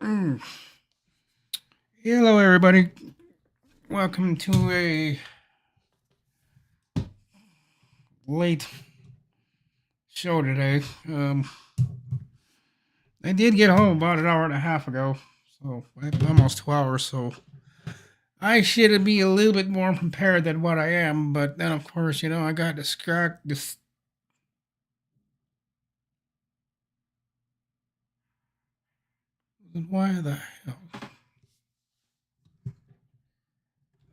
Mm. Hello, everybody. Welcome to a late show today. I did get home about an hour and a half ago, so almost 2 hours. So I should be a little bit more prepared than what I am. But then, of course, I got distracted. Why the hell?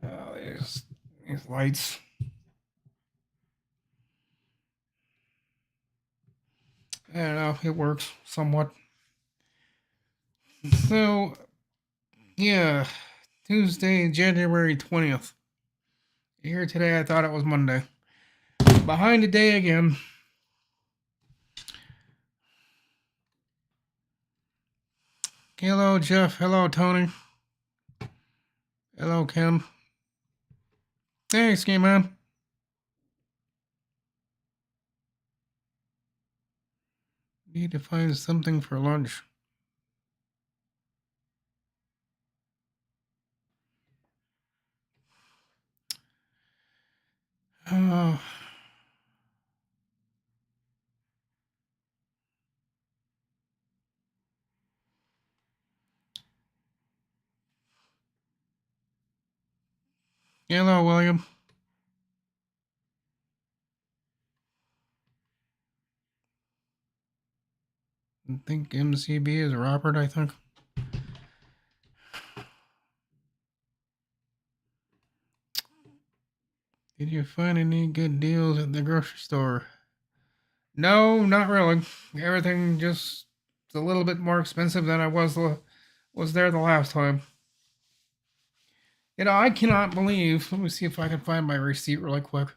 Oh, there's these lights. I don't know. It works somewhat. So yeah, Tuesday, January 20th. Here today, I thought it was Monday. Behind the day again. Hello, Jeff. Hello, Tony. Hello, Ken. Hey, Ski Man. Need to find something for lunch. Oh. Hello, William. I think MCB is Robert, I think. Did you find any good deals at the grocery store? No, not really. Everything just a little bit more expensive than I was there the last time. I cannot believe. Let me see if I can find my receipt really quick.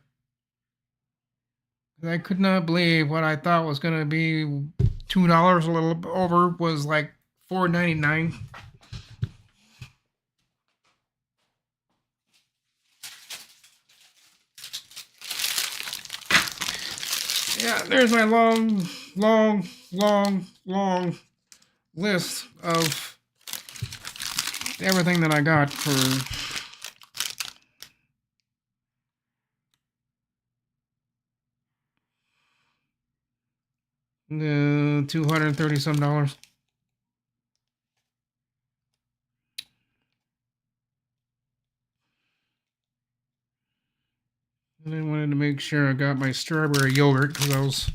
I could not believe what I thought was going to be $2 a little over was like $4.99. Yeah, there's my long list of everything that I got for the $230 some dollars. And I wanted to make sure I got my strawberry yogurt because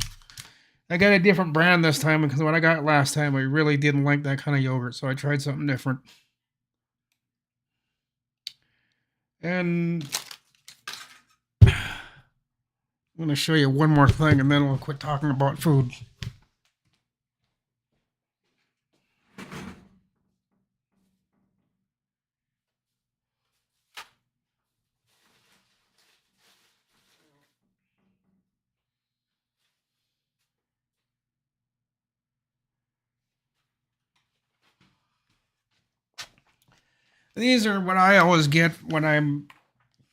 I got a different brand this time because what I got last time I really didn't like that kind of yogurt, so I tried something different. And I'm going to show you one more thing and then we'll quit talking about food. These are what I always get when I'm,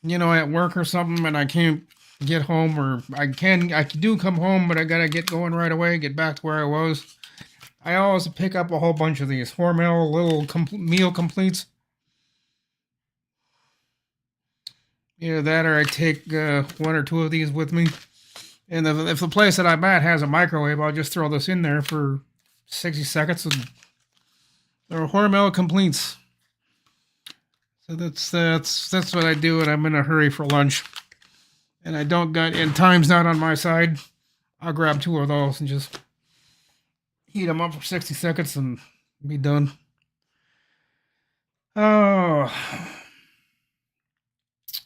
at work or something and I can't get home, or I do come home, but I gotta get going right away, get back to where I was. I always pick up a whole bunch of these Hormel little meal completes. Either that or I take one or two of these with me. And if the place that I'm at has a microwave, I'll just throw this in there for 60 seconds. And they're Hormel completes. So that's what I do when I'm in a hurry for lunch. And I don't got, and time's not on my side. I'll grab two of those and just heat them up for 60 seconds and be done. Oh,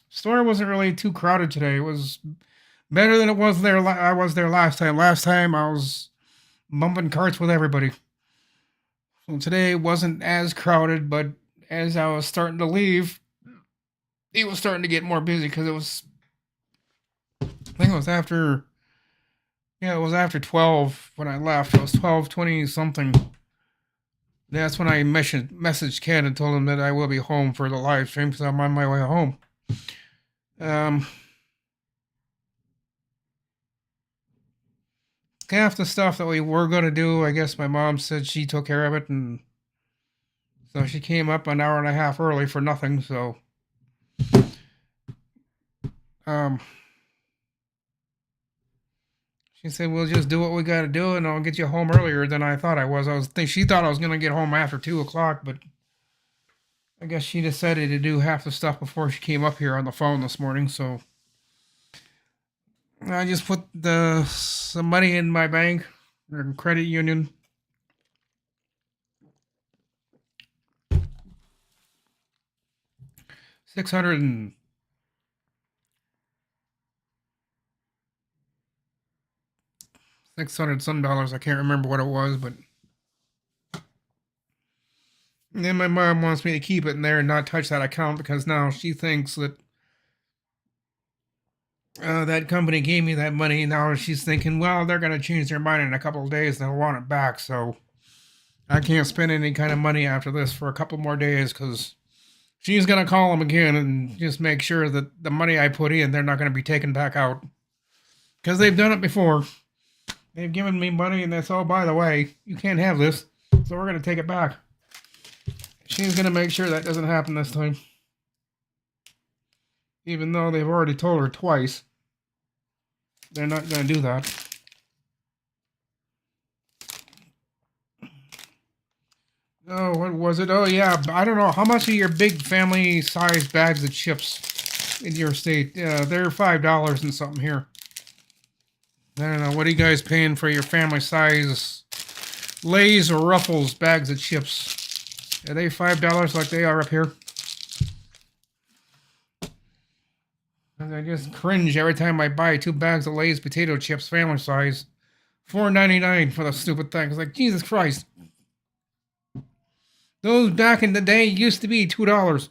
store wasn't really too crowded today. It was better than it was there. I was there last time. Last time I was bumping carts with everybody. So today wasn't as crowded, but as I was starting to leave, it was starting to get more busy because I think it was after, yeah, it was after 12 when I left. It was 12:20 something. That's when I messaged Ken and told him that I will be home for the live stream because I'm on my way home. Half the stuff that we were going to do, I guess my mom said she took care of it, and So she came up an hour and a half early for nothing. So, um, she said, "We'll just do what we got to do, and I'll get you home earlier than I thought I was." She thought I was gonna get home after 2 o'clock, but I guess she decided to do half the stuff before she came up here on the phone this morning. So I just put some money in my bank or credit union. $600 some dollars. I can't remember what it was, but and then my mom wants me to keep it in there and not touch that account because now she thinks that that company gave me that money. Now she's thinking, well, they're going to change their mind in a couple of days and they'll want it back. So I can't spend any kind of money after this for a couple more days because she's going to call them again and just make sure that the money I put in, they're not going to be taken back out. Because they've done it before. They've given me money and that's, oh, by the way, you can't have this. So we're going to take it back. She's going to make sure that doesn't happen this time. Even though they've already told her twice. They're not going to do that. Oh, what was it? Oh, yeah. I don't know. How much are your big family-sized bags of chips in your state? They're $5 and something here. I don't know. What are you guys paying for your family-size Lay's or Ruffles bags of chips? Are they $5 like they are up here? I just cringe every time I buy 2 bags of Lay's potato chips, family size. $4.99 for the stupid thing. It's like, Jesus Christ. Those back in the day used to be $2.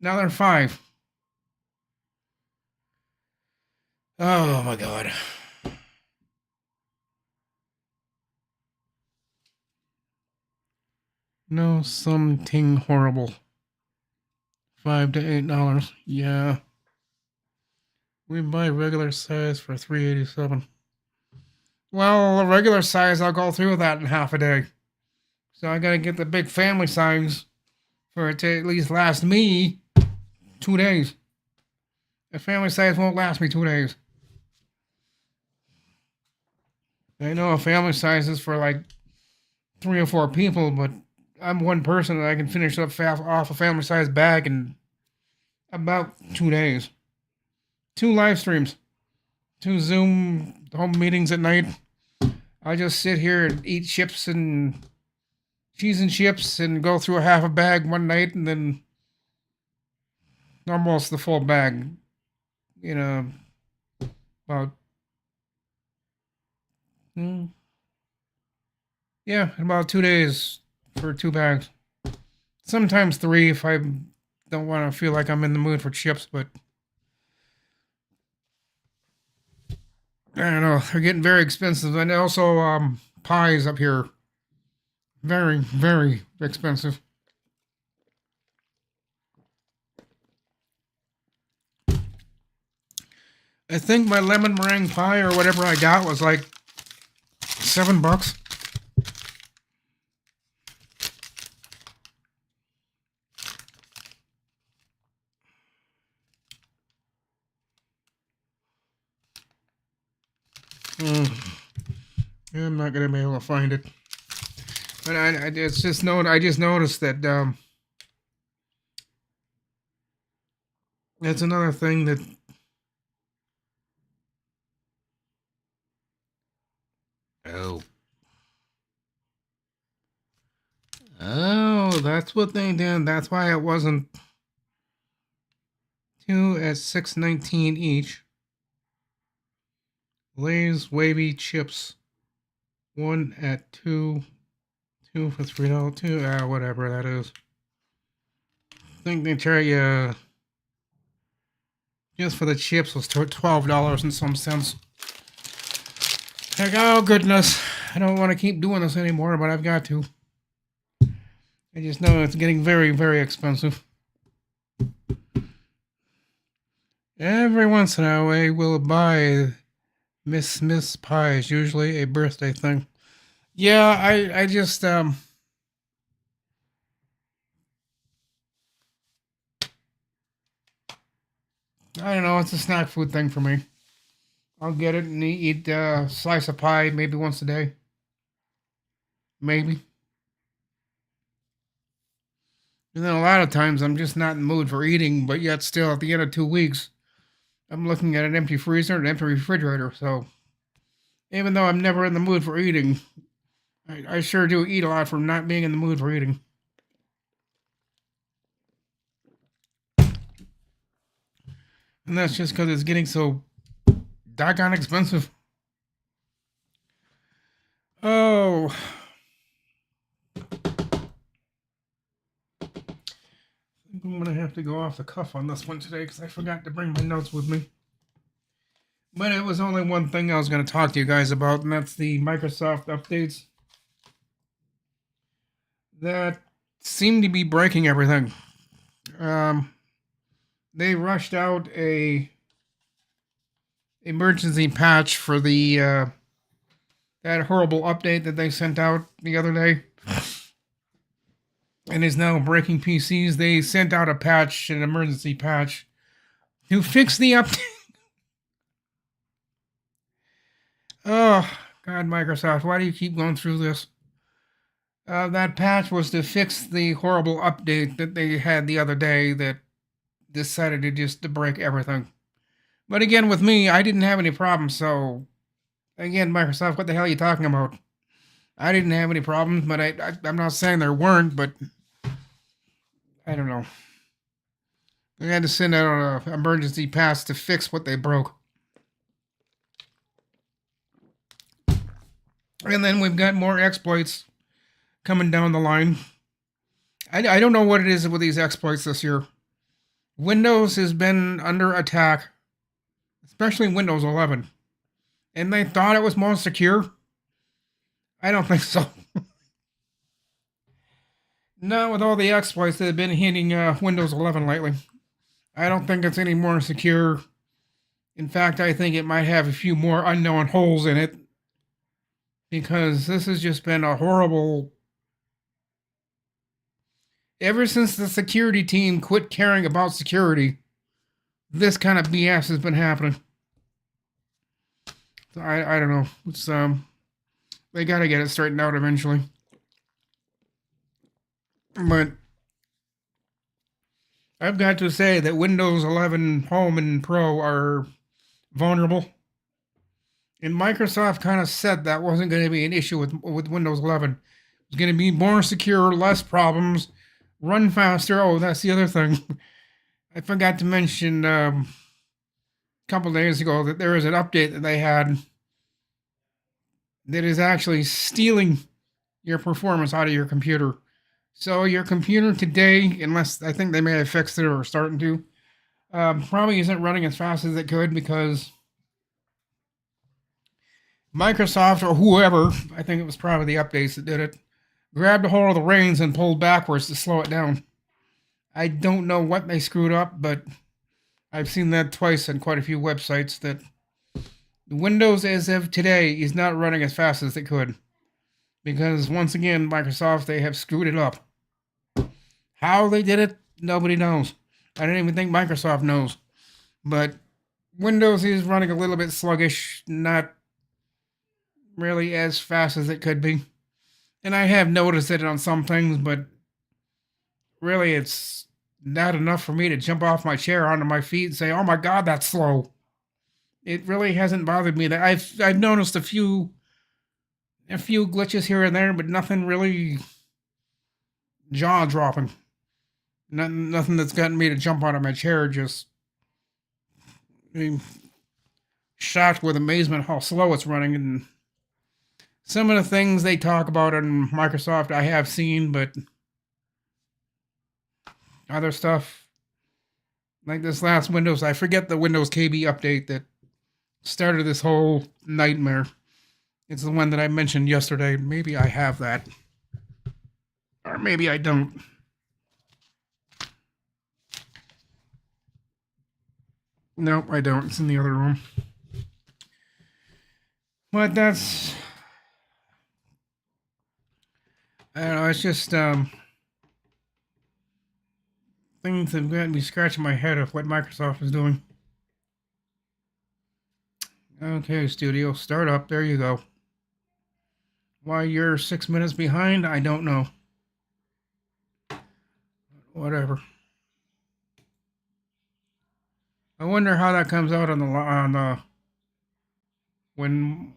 Now they're $5. Oh my God. No, something horrible. $5 to $8. Yeah. We buy regular size for $3.87. Well, the regular size, I'll go through that in half a day. So I gotta get the big family size for it to at least last me 2 days. The family size won't last me 2 days. I know a family size is for like 3 or 4 people, but I'm one person and I can finish up off a family size bag in about 2 days. 2 live streams, 2 Zoom home meetings at night. I just sit here and eat chips and cheese and chips and go through a half a bag one night and then almost the full bag. You know, about yeah, about 2 days for 2 bags. Sometimes 3 if I don't want to feel like I'm in the mood for chips, but I don't know. They're getting very expensive, and also pies up here, very very expensive. I think my lemon meringue pie or whatever I got was like $7. I'm not gonna be able to find it, but I just noticed that that's another thing that. Oh, that's what they did. That's why it wasn't 2 at $6.19 each. Lay's wavy chips, 1 at 2 for $3. 2, whatever that is. I think they tell you just for the chips was $12 and some cents. Like, oh goodness, I don't want to keep doing this anymore, but I've got to. I just know it's getting very, very expensive. Every once in a while, we'll buy Miss Smith's pies, usually a birthday thing. Yeah, I just I don't know. It's a snack food thing for me. I'll get it and eat a slice of pie maybe once a day. Maybe. And then a lot of times I'm just not in the mood for eating, but yet still at the end of 2 weeks, I'm looking at an empty freezer and an empty refrigerator. So even though I'm never in the mood for eating, I sure do eat a lot from not being in the mood for eating. And that's just because it's getting so doggone expensive. Oh. I'm going to have to go off the cuff on this one today because I forgot to bring my notes with me. But it was only one thing I was going to talk to you guys about, and that's the Microsoft updates that seem to be breaking everything. They rushed out a emergency patch for the that horrible update that they sent out the other day, and is now breaking PCs. They sent out a patch, an emergency patch, to fix the update. Oh, God, Microsoft, why do you keep going through this? That patch was to fix the horrible update that they had the other day that decided to break everything. But again, with me, I didn't have any problems, so again, Microsoft, what the hell are you talking about? I didn't have any problems, but I'm not saying there weren't, but I don't know. They had to send out an emergency patch to fix what they broke. And then we've got more exploits coming down the line. I don't know what it is with these exploits this year. Windows has been under attack, especially Windows 11. And they thought it was more secure. I don't think so. Not with all the exploits that have been hitting Windows 11 lately. I don't think it's any more secure. In fact, I think it might have a few more unknown holes in it. Because this has just been a horrible... Ever since the security team quit caring about security, this kind of BS has been happening. So I don't know. It's they gotta get it straightened out eventually. But I've got to say that Windows 11 Home and Pro are vulnerable. And Microsoft kind of said that wasn't going to be an issue with Windows 11. It was going to be more secure, less problems, run faster. Oh, that's the other thing. I forgot to mention a couple days ago that there is an update that they had that is actually stealing your performance out of your computer. So your computer today, unless I think they may have fixed it or are starting to, probably isn't running as fast as it could because Microsoft or whoever, I think it was probably the updates that did it, grabbed a hold of the reins and pulled backwards to slow it down. I don't know what they screwed up, but I've seen that twice on quite a few websites that Windows as of today is not running as fast as it could. Because once again, Microsoft, they have screwed it up. How they did it, nobody knows. I don't even think Microsoft knows. But Windows is running a little bit sluggish, not really as fast as it could be. And I have noticed it on some things, but really it's not enough for me to jump off my chair onto my feet and say, oh my God, that's slow. It really hasn't bothered me. That I've noticed a few glitches here and there, but nothing really jaw-dropping. Nothing that's gotten me to jump out of my chair, just shocked with amazement how slow it's running. And some of the things they talk about on Microsoft I have seen, but other stuff, like this last Windows, I forget the Windows KB update that started this whole nightmare. It's the one that I mentioned yesterday. Maybe I have that. Or maybe I don't. Nope, I don't. It's in the other room. But that's... I don't know, it's just, things have got me scratching my head of what Microsoft is doing. Okay, studio, start up. There you go. Why you're 6 minutes behind, I don't know. Whatever. I wonder how that comes out on the when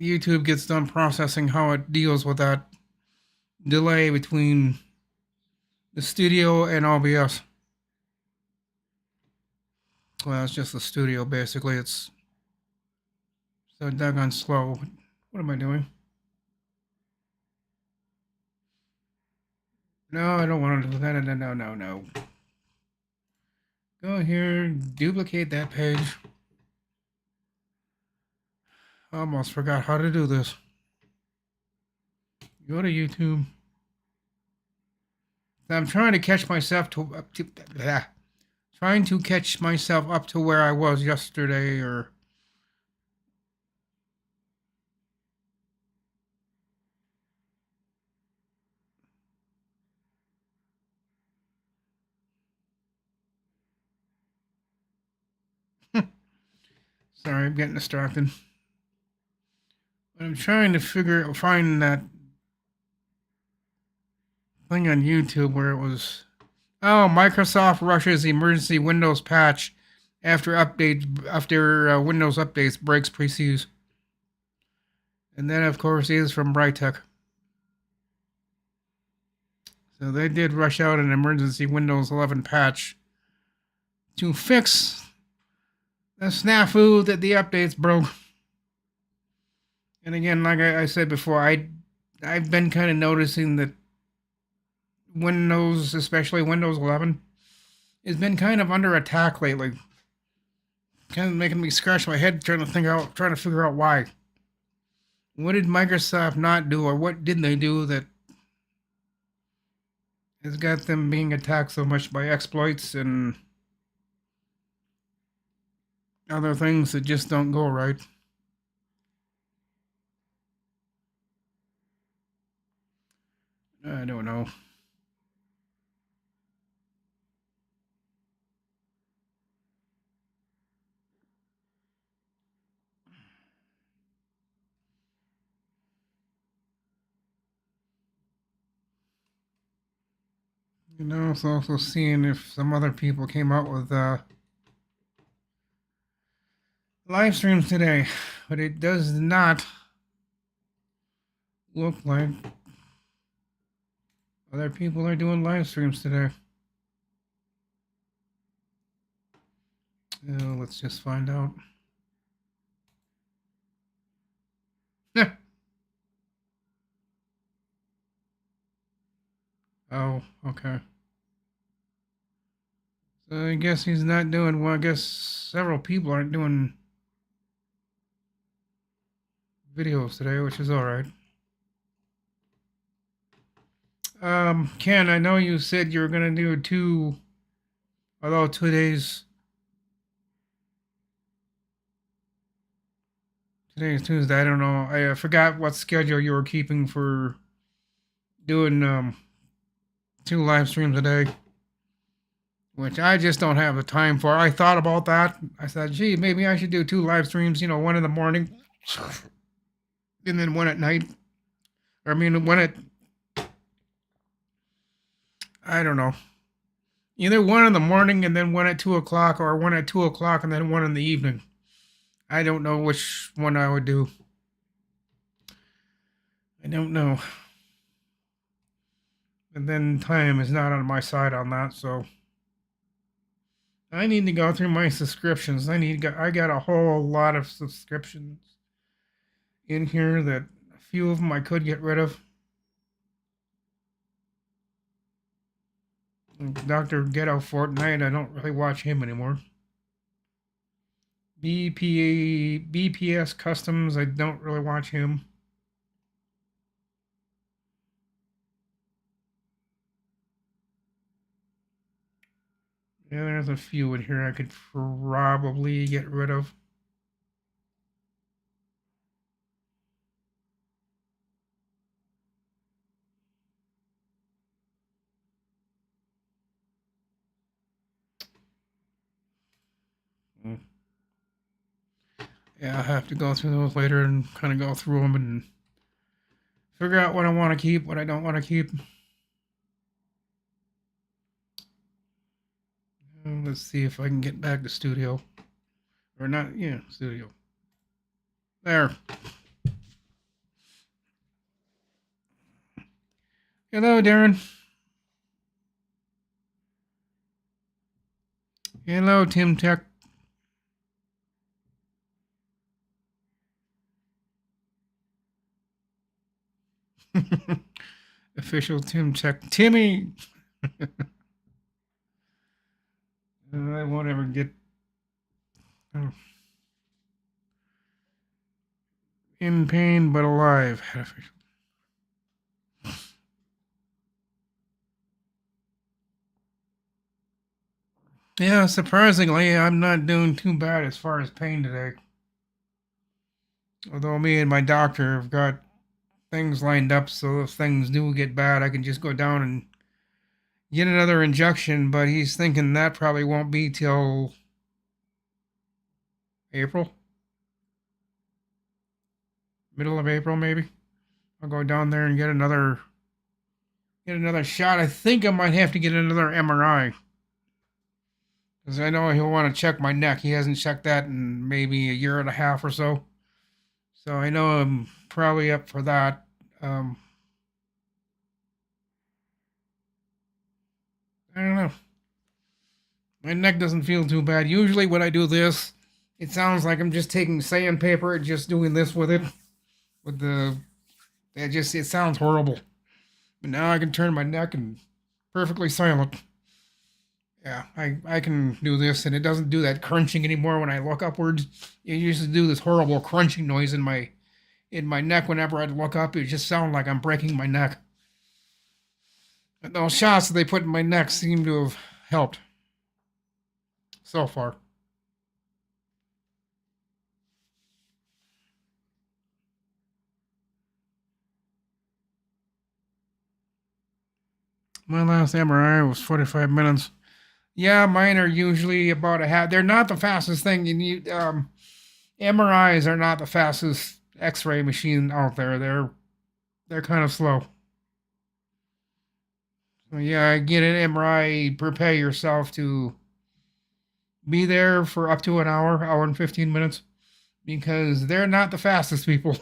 YouTube gets done processing, how it deals with that delay between the studio and OBS. Well, it's just the studio basically. It's so doggone slow. What am I doing? No, I don't want to do that. No. Go here, duplicate that page. I almost forgot how to do this. Go to YouTube. I'm trying to catch myself trying to catch myself up to where I was yesterday, or sorry, I'm getting distracted. But I'm trying to find that thing on YouTube where it was. Oh, Microsoft rushes emergency Windows patch after Windows updates breaks previews. And that, of course, is from Brightech. So they did rush out an emergency Windows 11 patch to fix the snafu that the updates broke. And again, like I said before, I've been kind of noticing that Windows, especially Windows 11, has been kind of under attack lately. Kind of making me scratch my head trying to figure out why. What did Microsoft not do, or what did they do that has got them being attacked so much by exploits and other things that just don't go right? I don't know. You know, I was also seeing if some other people came out with live streams today, but it does not look like other people are doing live streams today. Let's just find out. Oh, okay. So I guess he's not doing well. I guess several people aren't doing videos today, which is all right. Ken, I know you said you were gonna do although today's Tuesday. I don't know. I forgot what schedule you were keeping for doing 2 live streams a day, which I just don't have the time for. I thought about that. I said, gee, maybe I should do 2 live streams. One in the morning, and then one at night. Or I mean, one at I don't know. Either one in the morning and then one at 2 o'clock, or one at 2 o'clock and then one in the evening. I don't know which one I would do. I don't know. And then time is not on my side on that, so I need to go through my subscriptions. I got a whole lot of subscriptions in here that a few of them I could get rid of. Dr. Ghetto Fortnite, I don't really watch him anymore. BPS Customs, I don't really watch him. Yeah, there's a few in here I could probably get rid of. Yeah, I have to go through those later and kind of go through them and figure out what I want to keep, what I don't want to keep. Let's see if I can get back to studio. Or not, yeah, studio. There. Hello, Darren. Hello, Tim Tech. Official Tim Tech. Timmy! I won't ever get in pain but alive. Yeah, surprisingly, I'm not doing too bad as far as pain today. Although me and my doctor have got things lined up, so if things do get bad, I can just go down and get another injection. But he's thinking that probably won't be till April, middle of April, maybe. I'll go down there and get another shot. I think I might have to get another MRI because I know he'll want to check my neck. He hasn't checked that in maybe a year and a half or so. So I know I'm probably up for that. I don't know. My neck doesn't feel too bad. Usually when I do this, it sounds like I'm just taking sandpaper and just doing this with it. With the, it sounds horrible. But now I can turn my neck and perfectly silent. Yeah, I can do this and it doesn't do that crunching anymore when I look upwards. It used to do this horrible crunching noise in my neck whenever I'd look up. It just sounded like I'm breaking my neck. But those shots that they put in my neck seem to have helped so far. My last MRI was 45 minutes. Yeah, mine are usually about a half. They're not the fastest thing. You need MRIs are not the fastest X-ray machine out there. They're kind of slow. So yeah, get an MRI. Prepare yourself to be there for up to an hour and 15 minutes, because they're not the fastest people,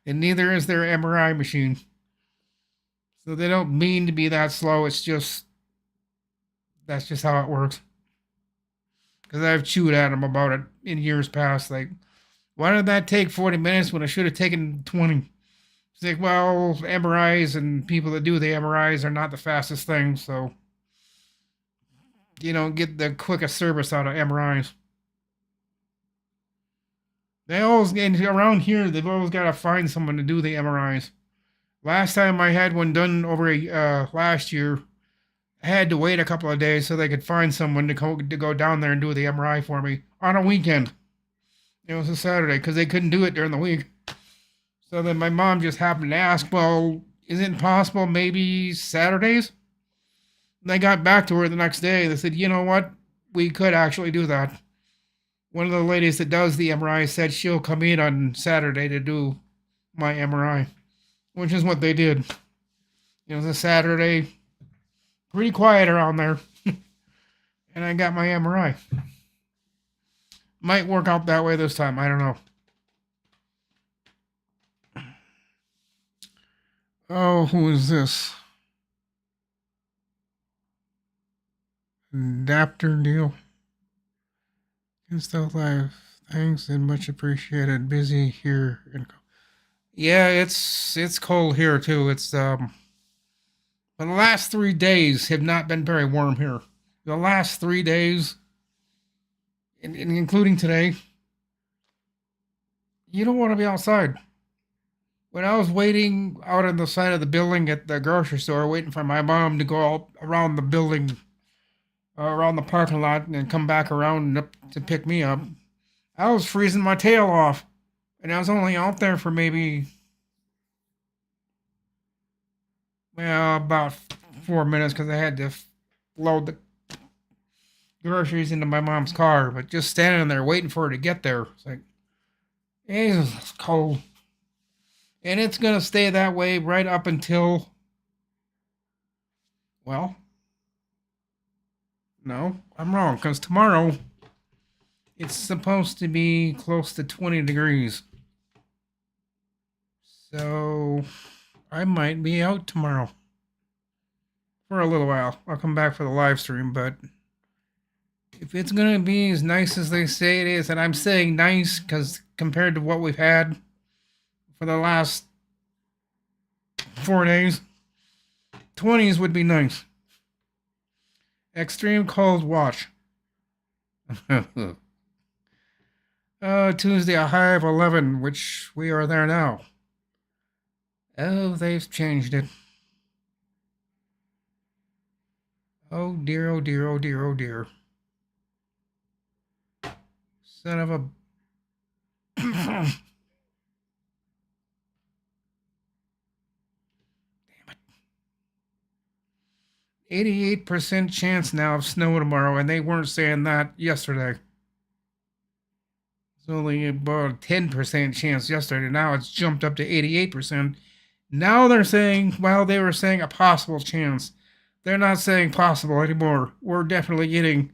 and neither is their MRI machine. So they don't mean to be that slow. It's just that's just how it works. Because I've chewed at them about it in years past. Like, why did that take 40 minutes when it should have taken 20? It's like, well, MRIs and people that do the MRIs are not the fastest thing, so you don't get the quickest service out of MRIs. They always, and around here, they've always got to find someone to do the MRIs. Last time I had one done over last year, I had to wait a couple of days so they could find someone to go down there and do the MRI for me on a weekend. It was a Saturday because they couldn't do it during the week. So then my mom just happened to ask, well, is it possible maybe Saturdays? And they got back to her the next day. They said, you know what? We could actually do that. One of the ladies that does the MRI said she'll come in on Saturday to do my MRI, which is what they did. It was a Saturday, pretty quiet around there, and I got my MRI. Might work out that way this time. I don't know. Oh, who is this? Adapter deal. Insta live. Thanks and much appreciated. Busy here. Yeah, it's cold here too. It's but the last 3 days have not been very warm here. The last 3 days, including today, you don't want to be outside. When I was waiting out on the side of the building at the grocery store, waiting for my mom to go around the building, around the parking lot, and come back around to pick me up, I was freezing my tail off. And I was only out there for maybe, well, about 4 minutes because I had to load the groceries into my mom's car. But just standing there waiting for her to get there, it's like, It's cold. And it's going to stay that way right up until, well, no, I'm wrong, because tomorrow it's supposed to be close to 20 degrees. So I might be out tomorrow for a little while. I'll come back for the live stream, but if it's going to be as nice as they say it is, and I'm saying nice because compared to what we've had for the last 4 days, 20s would be nice. Extreme cold watch. Tuesday, a high of 11, which we are there now. Oh, they've changed it. Oh dear, oh dear, oh dear, oh dear. Son of a... Damn it. 88% chance now of snow tomorrow, and they weren't saying that yesterday. It's only about a 10% chance yesterday. Now it's jumped up to 88%. Now they're saying, well, they were saying a possible chance. They're not saying possible anymore. We're definitely getting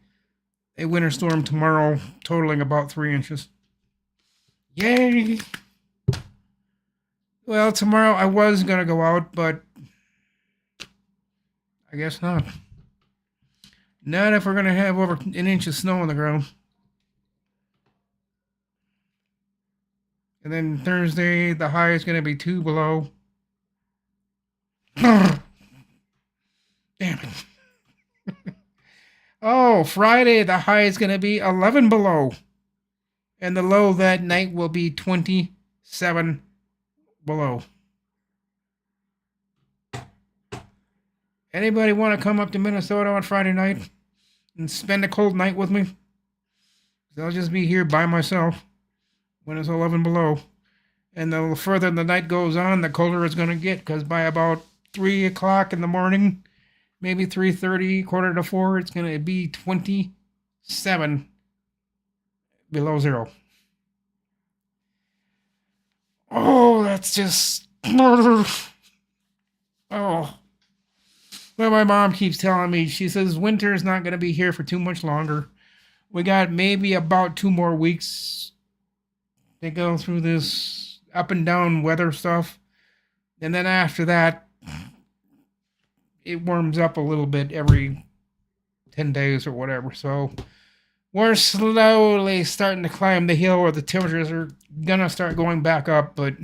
a winter storm tomorrow, totaling about 3 inches. Yay! Well, tomorrow I was going to go out, but I guess not. Not if we're going to have over an inch of snow on the ground. And then Thursday, the high is going to be 2 below. Damn it. Oh, Friday, the high is going to be 11 below. And the low that night will be 27 below. Anybody want to come up to Minnesota on Friday night and spend a cold night with me? I'll just be here by myself when it's 11 below. And the further the night goes on, the colder it's going to get, because by about 3 o'clock in the morning, maybe 3:30, quarter to 4, it's going to be 27 below zero. Oh, that's just... Oh. Well, my mom keeps telling me, she says winter's not going to be here for too much longer. We got maybe about 2 more weeks to go through this up and down weather stuff. And then after that, it warms up a little bit every 10 days or whatever. So we're slowly starting to climb the hill where the temperatures are going to start going back up, but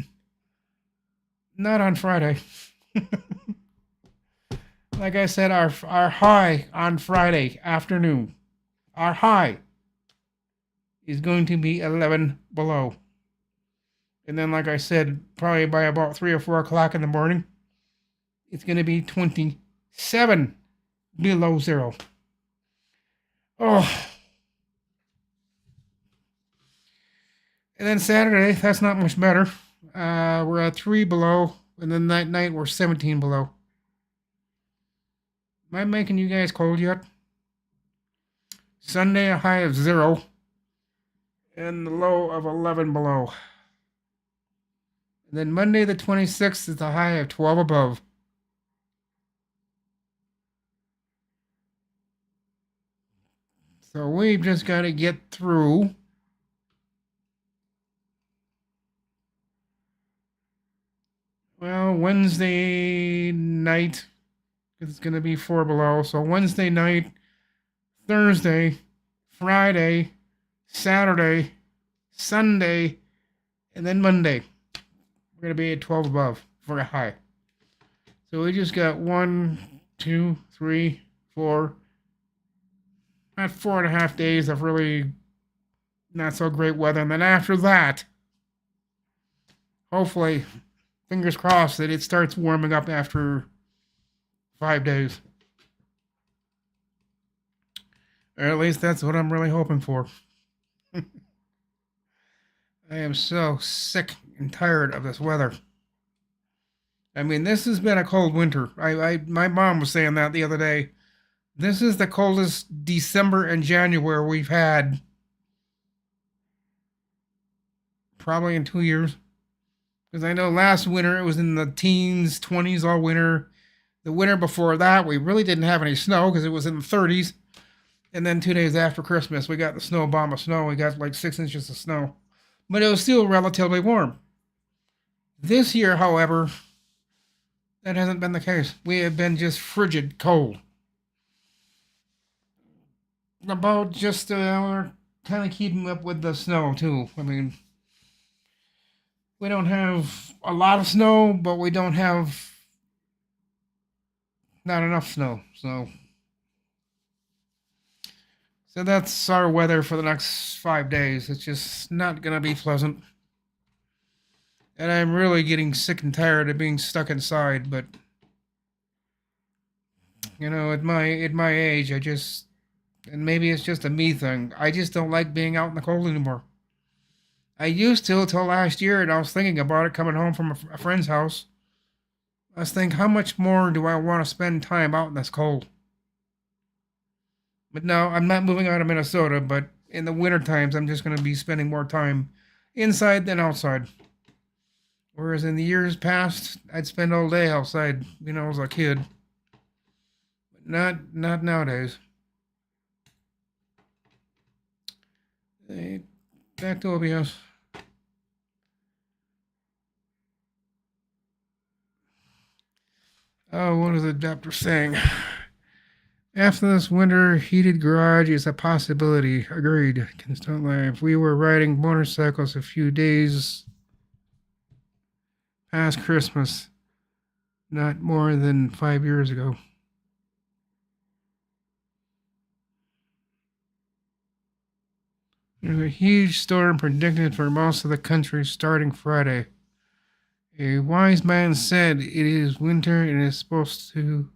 not on Friday. Like I said, our high on Friday afternoon, our high is going to be 11 below. And then, like I said, probably by about 3 or 4 o'clock in the morning, it's going to be 27 below zero. Oh. And then Saturday, that's not much better. We're at 3 below, and then that night we're 17 below. Am I making you guys cold yet? Sunday, a high of 0, and the low of 11 below. And then Monday, the 26th, is a high of 12 above. So we've just got to get through Wednesday night. It's going to be 4 below. So Wednesday night, Thursday, Friday, Saturday, Sunday, and then Monday. We're going to be at 12 above for a high. So we just got 1, 2, 3, 4, about 4.5 days of really not so great weather. And then after that, hopefully, fingers crossed that it starts warming up after 5 days. Or at least that's what I'm really hoping for. I am so sick and tired of this weather. I mean, this has been a cold winter. My mom was saying that the other day. This is the coldest December and January we've had probably in 2 years. Because I know last winter it was in the teens, 20s all winter. The winter before that, we really didn't have any snow because it was in the 30s. And then 2 days after Christmas, we got the snow bomb of snow. We got like 6 inches of snow. But it was still relatively warm. This year, however, that hasn't been the case. We have been just frigid cold. About just kind of keeping up with the snow, too. I mean, we don't have a lot of snow, but we don't have not enough snow. So that's our weather for the next 5 days. It's just not going to be pleasant. And I'm really getting sick and tired of being stuck inside, but at my age, and maybe it's just a me thing. I just don't like being out in the cold anymore. I used to till last year, and I was thinking about it coming home from a friend's house. I was thinking, how much more do I want to spend time out in this cold? But no, I'm not moving out of Minnesota, but in the winter times, I'm just going to be spending more time inside than outside. Whereas in the years past, I'd spend all day outside, as a kid. But not nowadays. Back to OBS. Oh, what is the adapter saying? After this winter, heated garage is a possibility. Agreed. Constant life. We were riding motorcycles a few days past Christmas, not more than 5 years ago. There's a huge storm predicted for most of the country starting Friday. A wise man said it is winter and is supposed to.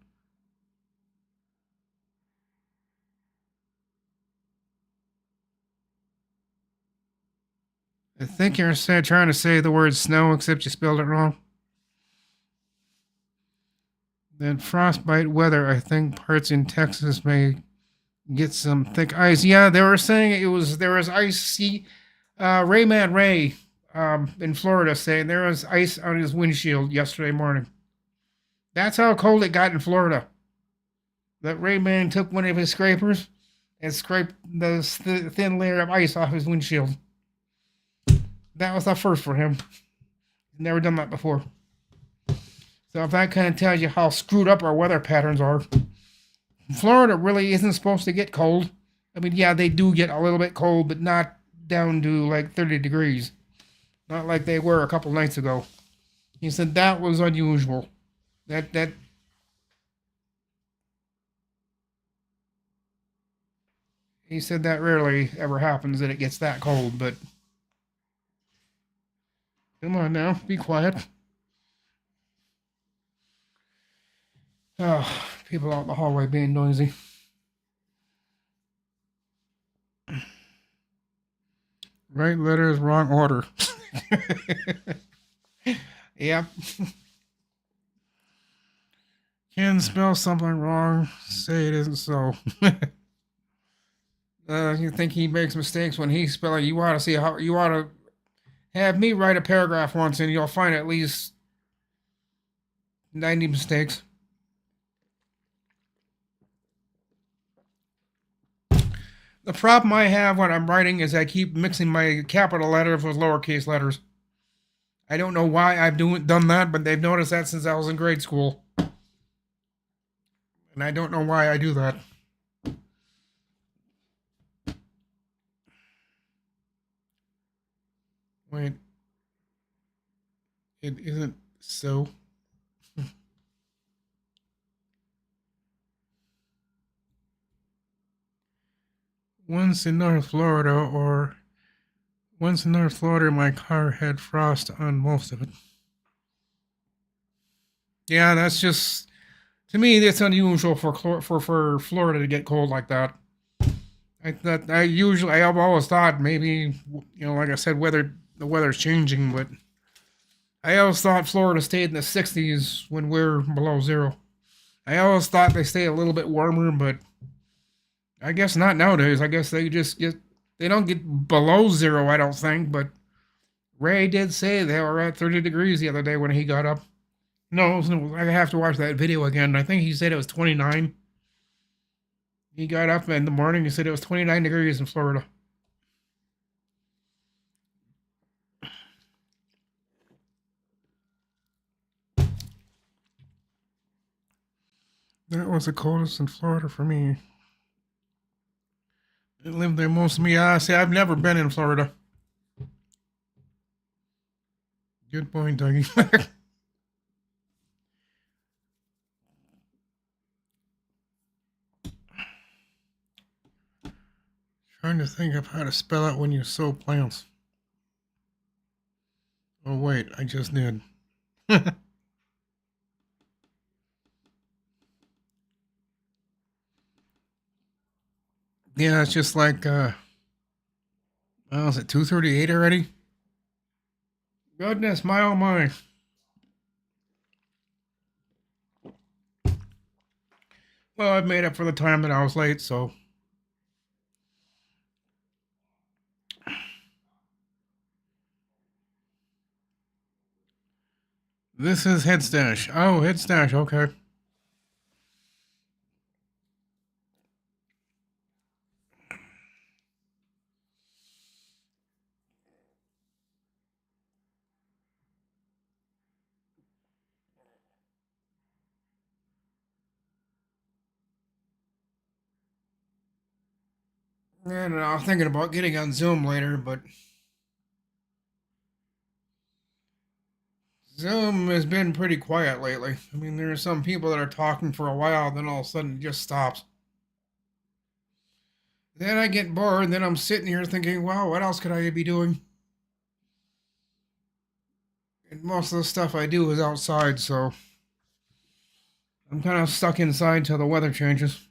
I think you're trying to say the word snow, except you spelled it wrong. Then frostbite weather. I think parts in Texas may get some thick ice. Yeah, they were saying there was ice. See, Rayman Ray in Florida saying there was ice on his windshield yesterday morning. That's how cold it got in Florida. That Rayman took one of his scrapers and scraped the thin layer of ice off his windshield. That was the first for him. Never done that before. So if that kind of tells you how screwed up our weather patterns are. Florida really isn't supposed to get cold. I mean, yeah, they do get a little bit cold, but not down to like 30 degrees. Not like they were a couple nights ago. He said that was unusual. That he said that rarely ever happens that it gets that cold, but come on now, be quiet. Oh, people out in the hallway being noisy. Right letters, wrong order. Yep. Can spell something wrong, say it isn't so. You think he makes mistakes when he's spelling? You ought to see how you ought to have me write a paragraph once, and you'll find at least 90 mistakes. The problem I have when I'm writing is I keep mixing my capital letters with lowercase letters. I don't know why I've done that, but they've noticed that since I was in grade school. And I don't know why I do that. Wait. It isn't so. Once in North Florida, my car had frost on most of it. Yeah, that's just, to me, that's unusual for Florida to get cold like that. I've always thought maybe, like I said, the weather's changing, but I always thought Florida stayed in the 60s when we're below zero. I always thought they stay a little bit warmer, but I guess not nowadays. I guess they don't get below zero, I don't think, but Ray did say they were at 30 degrees the other day when he got up. No, I have to watch that video again. I think he said it was 29. He got up in the morning. He said it was 29 degrees in Florida. That was the coldest in Florida for me. I lived there most of me. See, I've never been in Florida. Good point, Dougie. Trying to think of how to spell out when you sow plants. Oh, wait, I just did. Yeah, it's just like, is it 2:38 already? Goodness, my oh my. Well, I've made up for the time that I was late, so. This is Head Stash. Oh, Head Stash, okay. And I was thinking about getting on Zoom later, but Zoom has been pretty quiet lately. I mean, there are some people that are talking for a while, then all of a sudden it just stops. Then I get bored, and then I'm sitting here thinking, wow, what else could I be doing? And most of the stuff I do is outside, so I'm kind of stuck inside till the weather changes.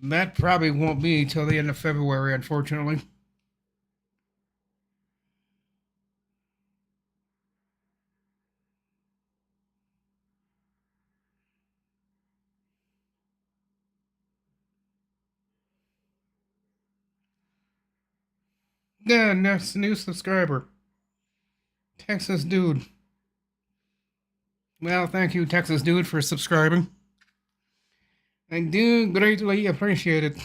That probably won't be till the end of February, unfortunately. Yeah, next new subscriber. Texas Dude. Well, thank you, Texas Dude, for subscribing. I do greatly appreciate it.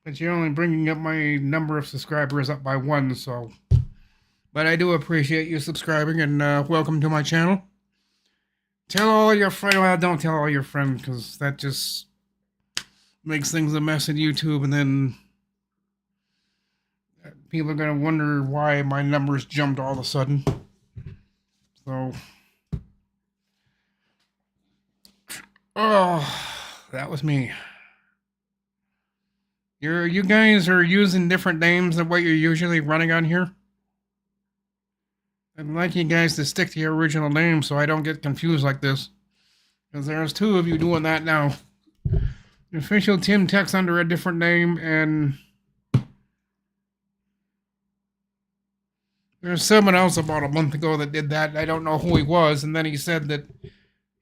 But you're only bringing up my number of subscribers up by one, so. But I do appreciate you subscribing, and welcome to my channel. Tell all your friends. Well, don't tell all your friends, because that just makes things a mess in YouTube, and then people are going to wonder why my numbers jumped all of a sudden. So. Oh, that was me. You guys are using different names than what you're usually running on here. I'd like you guys to stick to your original name so I don't get confused like this. Because there's two of you doing that now. The official Tim Tex under a different name, and there's someone else about a month ago that did that. I don't know who he was, and then he said that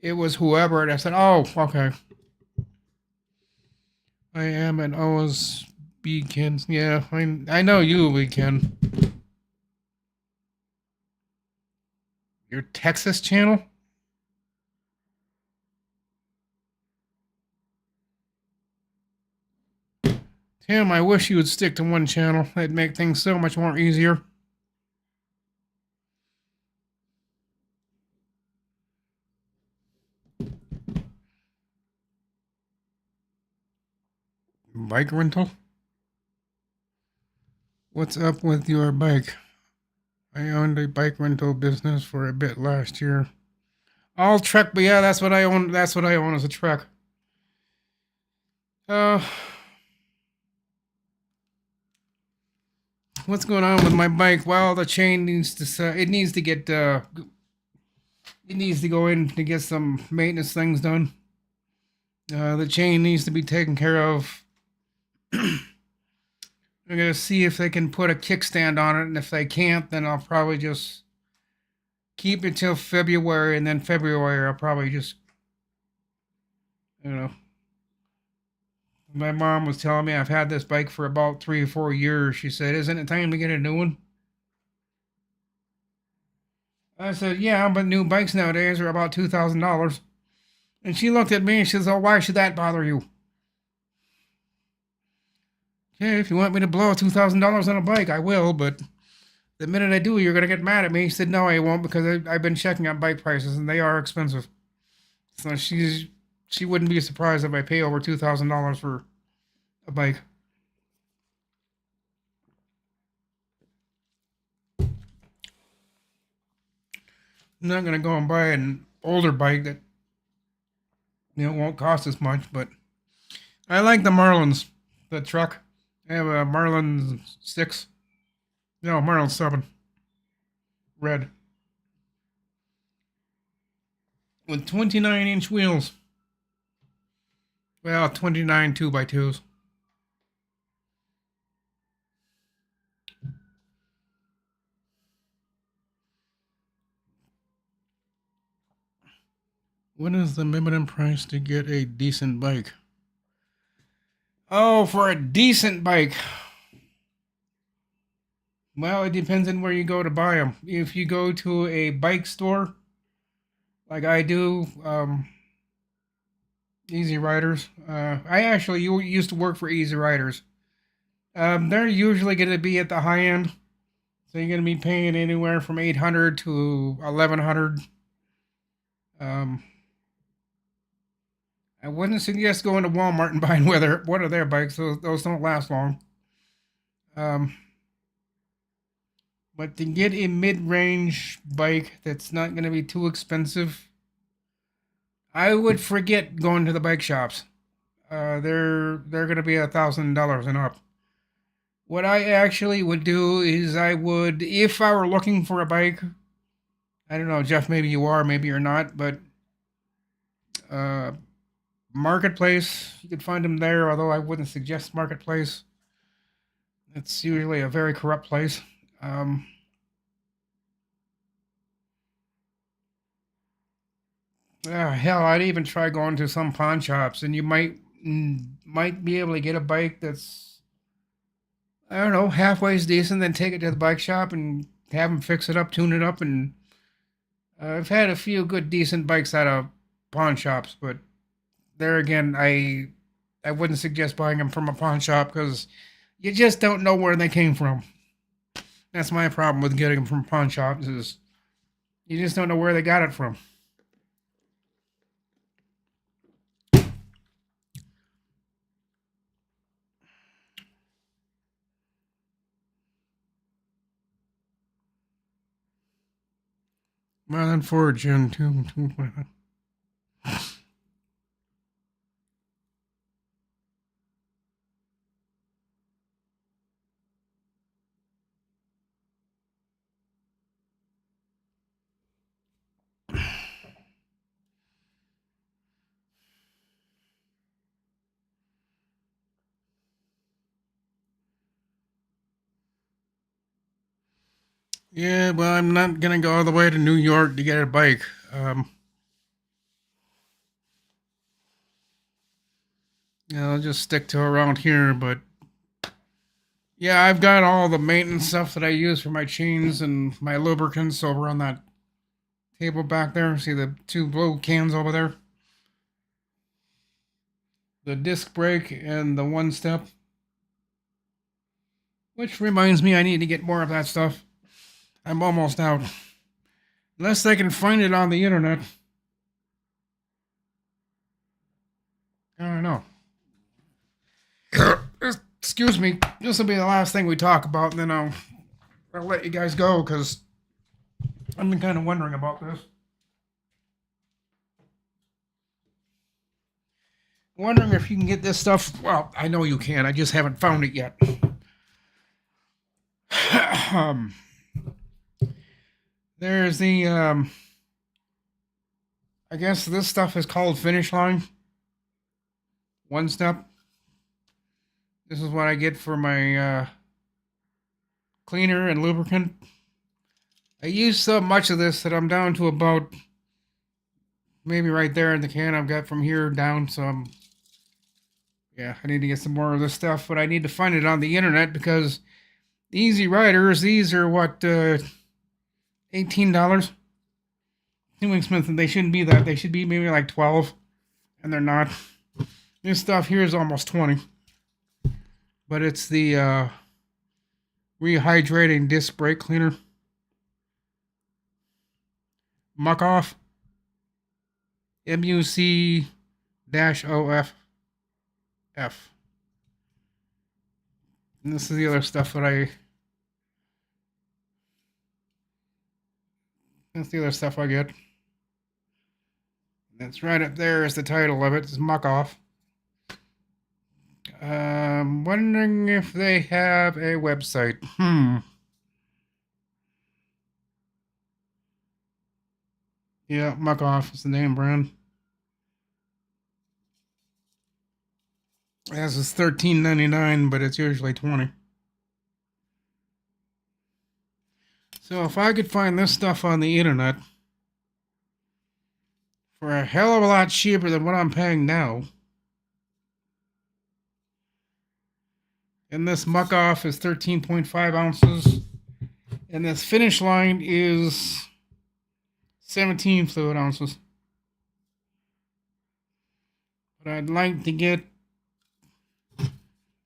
it was whoever, and I said, oh, okay. I am an OSB Ken. Yeah, I know you, we Ken. Your Texas channel? Tim, I wish you would stick to one channel. That'd make things so much more easier. Bike rental? What's up with your bike? I owned a bike rental business for a bit last year. All truck, but yeah, that's what I own. That's what I own as a truck. What's going on with my bike? Well, the chain needs to. It needs to get. It needs to go in to get some maintenance things done. The chain needs to be taken care of. I'm gonna see if they can put a kickstand on it, and if they can't, then I'll probably just keep it till February, and then February I'll probably just, you know, My mom was telling me I've had this bike for about 3 or 4 years. She said, "Isn't it time to get a new one?" I said, "Yeah, but new bikes nowadays are about $2,000." And she looked at me and she says, "Oh, why should that bother you?" Okay, if you want me to blow $2,000 on a bike, I will, but the minute I do, you're going to get mad at me. She said, "No, I won't, because I've been checking on bike prices and they are expensive." So she wouldn't be surprised if I pay over $2,000 for a bike. I'm not going to go and buy an older bike that won't cost as much, but I like the Marlins, the truck. I have a Marlin 6. No, Marlin 7. Red. With 29-inch wheels. Well, 29 2x2s. What is the minimum price to get a decent bike? Oh, for a decent bike. Well, it depends on where you go to buy them. If you go to a bike store, like I do, Easy Riders. I actually used to work for Easy Riders. They're usually going to be at the high end, so you're going to be paying anywhere from 800 to 1100. Um, I wouldn't suggest going to Walmart and buying one of their bikes. Those don't last long. Um, but to get a mid-range bike that's not going to be too expensive, I would forget going to the bike shops. They're going to be $1,000 and up. What I actually would do is I would, if I were looking for a bike, I don't know, Jeff, maybe you are, maybe you're not, but uh, Marketplace, you could find them there, although I wouldn't suggest Marketplace. It's usually a very corrupt place. Um, Hell, I'd even try going to some pawn shops, and you might be able to get a bike that's, I don't know, halfway's decent. Then take it to the bike shop and have them fix it up, tune it up, and I've had a few good, decent bikes out of pawn shops. But there again, I wouldn't suggest buying them from a pawn shop because you just don't know where they came from. That's my problem with getting them from pawn shops is you just don't know where they got it from. Marlin Ford Gen 2. Yeah, well, I'm not gonna go all the way to New York to get a bike. I'll just stick to around here. But yeah, I've got all the maintenance stuff that I use for my chains and my lubricants over on that table back there. See the two blue cans over there? The disc brake and the one step. Which reminds me, I need to get more of that stuff. I'm almost out. Unless they can find it on the internet. I don't know. Excuse me. This will be the last thing we talk about, and then I'll let you guys go because I've been kind of wondering about this. Wondering if you can get this stuff. Well, I know you can. I just haven't found it yet. um, there's the. I guess this stuff is called Finish Line. One step. This is what I get for my cleaner and lubricant. I use so much of this that I'm down to about maybe right there in the can. I've got from here down, so Yeah, I need to get some more of this stuff, but I need to find it on the internet because Easy Riders, these are what, $18? Too expensive. They shouldn't be that. They should be maybe like 12, and they're not. This stuff here is almost 20. But it's the rehydrating disc brake cleaner. Muck Off. MUC-OFF. And this is the other stuff that that's the other stuff I get. That's right up there is the title of it. It's Muck Off. Wondering if they have a website. Yeah, Muck Off is the name brand. This is $13.99, but it's usually $20. So if I could find this stuff on the internet for a hell of a lot cheaper than what I'm paying now, and this Muck Off is 13.5 ounces, and this Finish Line is 17 fluid ounces. But I'd like to get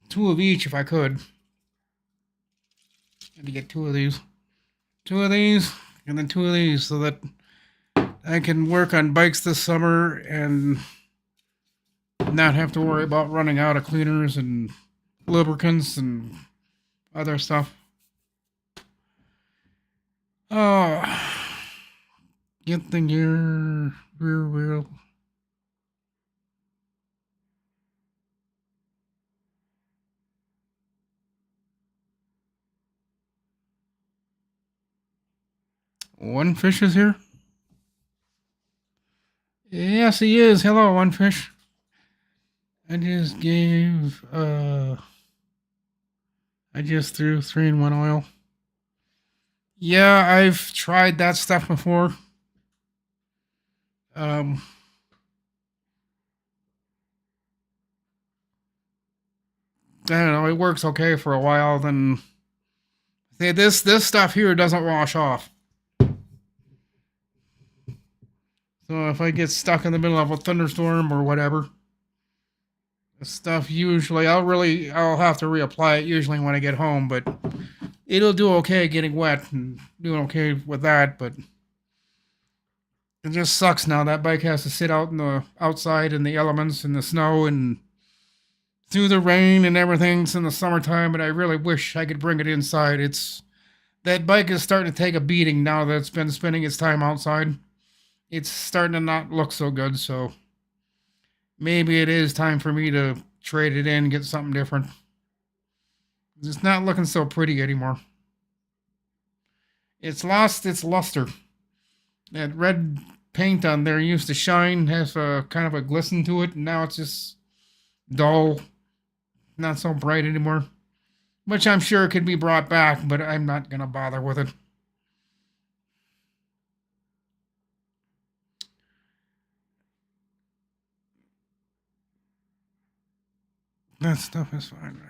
2 of each if I could. I'd get 2 of these. 2 of these, and then 2 of these, so that I can work on bikes this summer and not have to worry about running out of cleaners and lubricants and other stuff. Oh, get the rear wheel. One Fish is here? Yes, he is. Hello, One Fish. I just threw 3-in-1 oil. Yeah, I've tried that stuff before. I don't know, it works okay for a while, then this stuff here doesn't wash off. So if I get stuck in the middle of a thunderstorm or whatever, this stuff usually I'll have to reapply it usually when I get home, but it'll do okay getting wet and doing okay with that, but it just sucks now. That bike has to sit out in the outside in the elements and the snow and through the rain and everything. It's in the summertime, but I really wish I could bring it inside. That bike is starting to take a beating now that it's been spending its time outside. It's starting to not look so good, so maybe it is time for me to trade it in and get something different. It's not looking so pretty anymore. It's lost its luster. That red paint on there used to shine, has a kind of a glisten to it, and now it's just dull, not so bright anymore. Which I'm sure could be brought back, but I'm not going to bother with it. That stuff is fine.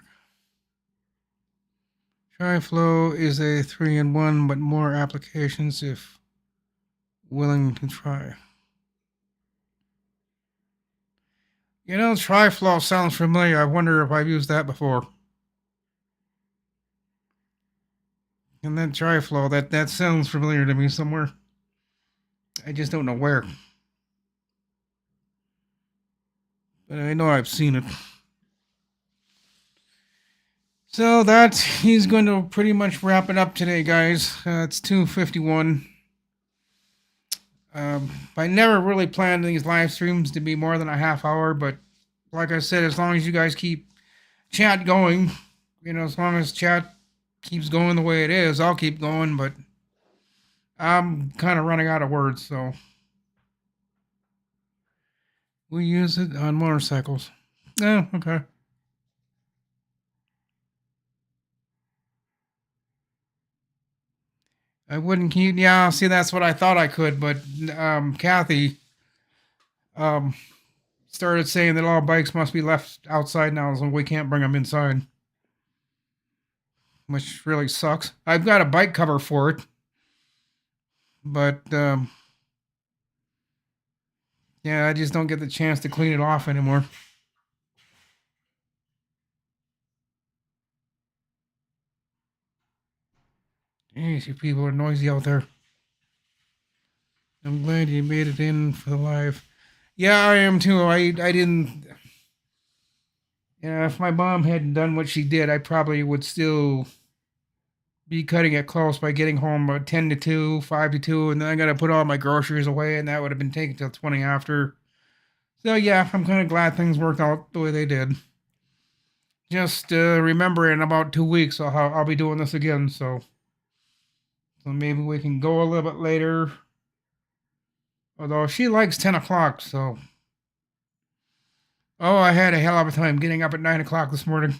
Tri-Flow is a 3-in-1, but more applications if willing to try. You know, Tri-Flow sounds familiar. I wonder if I've used that before. And that Tri-Flow, that sounds familiar to me somewhere. I just don't know where. But I know I've seen it. So he's going to pretty much wrap it up today, guys. It's 2:51. I never really planned these live streams to be more than a half hour, but like I said, as long as you guys keep chat going, as long as chat keeps going the way it is, I'll keep going, but I'm kind of running out of words, so we use it on motorcycles. Oh, okay. I wouldn't keep. Yeah, see, that's what I thought I could, but Kathy started saying that all bikes must be left outside now, so we can't bring them inside, which really sucks. I've got a bike cover for it, but yeah, I just don't get the chance to clean it off anymore. Jeez, you people are noisy out there. I'm glad you made it in for the live. Yeah, I am too. I didn't. Yeah, if my mom hadn't done what she did, I probably would still be cutting it close by getting home about 10 to 2, 5 to 2, and then I got to put all my groceries away, and that would have been taken till 20 after. So, yeah, I'm kind of glad things worked out the way they did. Just remember in about 2 weeks, I'll be doing this again, so maybe we can go a little bit later. Although she likes 10 o'clock, so. Oh, I had a hell of a time getting up at 9 o'clock this morning.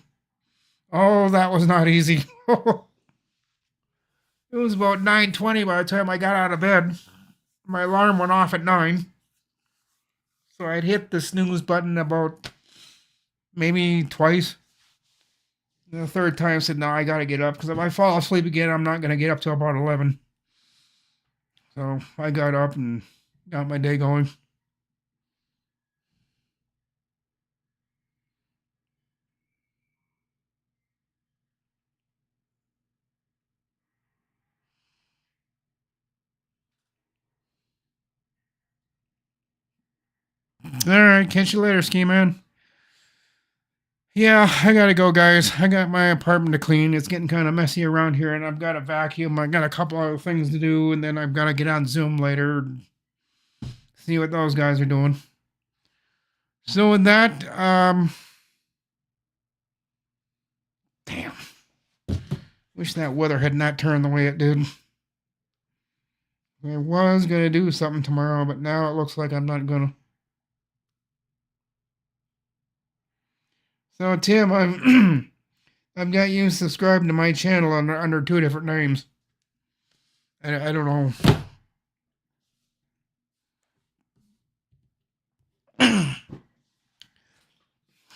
Oh, that was not easy. It was about 9:20 by the time I got out of bed. My alarm went off at 9. So I'd hit the snooze button about maybe twice. And the third time I said, no, I got to get up. Because if I fall asleep again, I'm not going to get up till about 11. So I got up and got my day going. All right, catch you later, Ski Man. Yeah, I gotta go, guys. I got my apartment to clean. It's getting kind of messy around here, and I've got a vacuum. I got a couple other things to do, and then I've got to get on Zoom later and see what those guys are doing. So with that, damn. Wish that weather had not turned the way it did. I was gonna do something tomorrow, but now it looks like I'm not gonna. So Tim, I've got you subscribed to my channel under 2 different names. I don't know.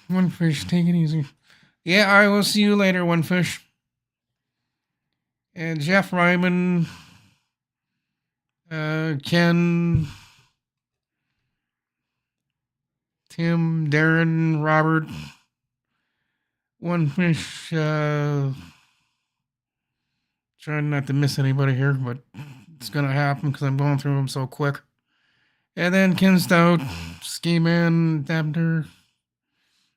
One Fish, take it easy. Yeah, I will see you later, One Fish. And Jeff Ryman, Ken, Tim, Darren, Robert, One Fish, trying not to miss anybody here, but it's gonna happen because I'm going through them so quick. And then Ken Stout, Ski Man, Dabner.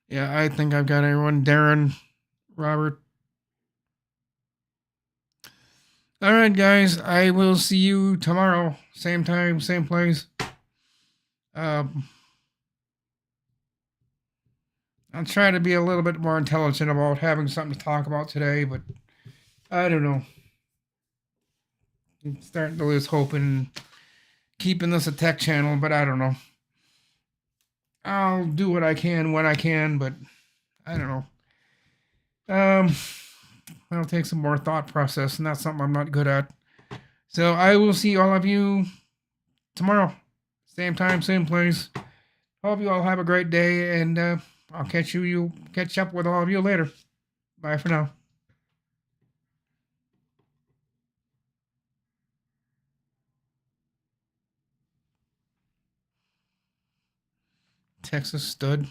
Yeah, I think I've got everyone. Darren, Robert. All right, guys. I will see you tomorrow. Same time, same place. I'll try to be a little bit more intelligent about having something to talk about today, but I don't know. I'm starting to lose hope in keeping this a tech channel, but I don't know. I'll do what I can when I can, but I don't know. That'll take some more thought process, and that's something I'm not good at. So I will see all of you tomorrow. Same time, same place. Hope you all have a great day, and I'll catch up with all of you later. Bye for now. Texas stud.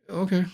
Okay.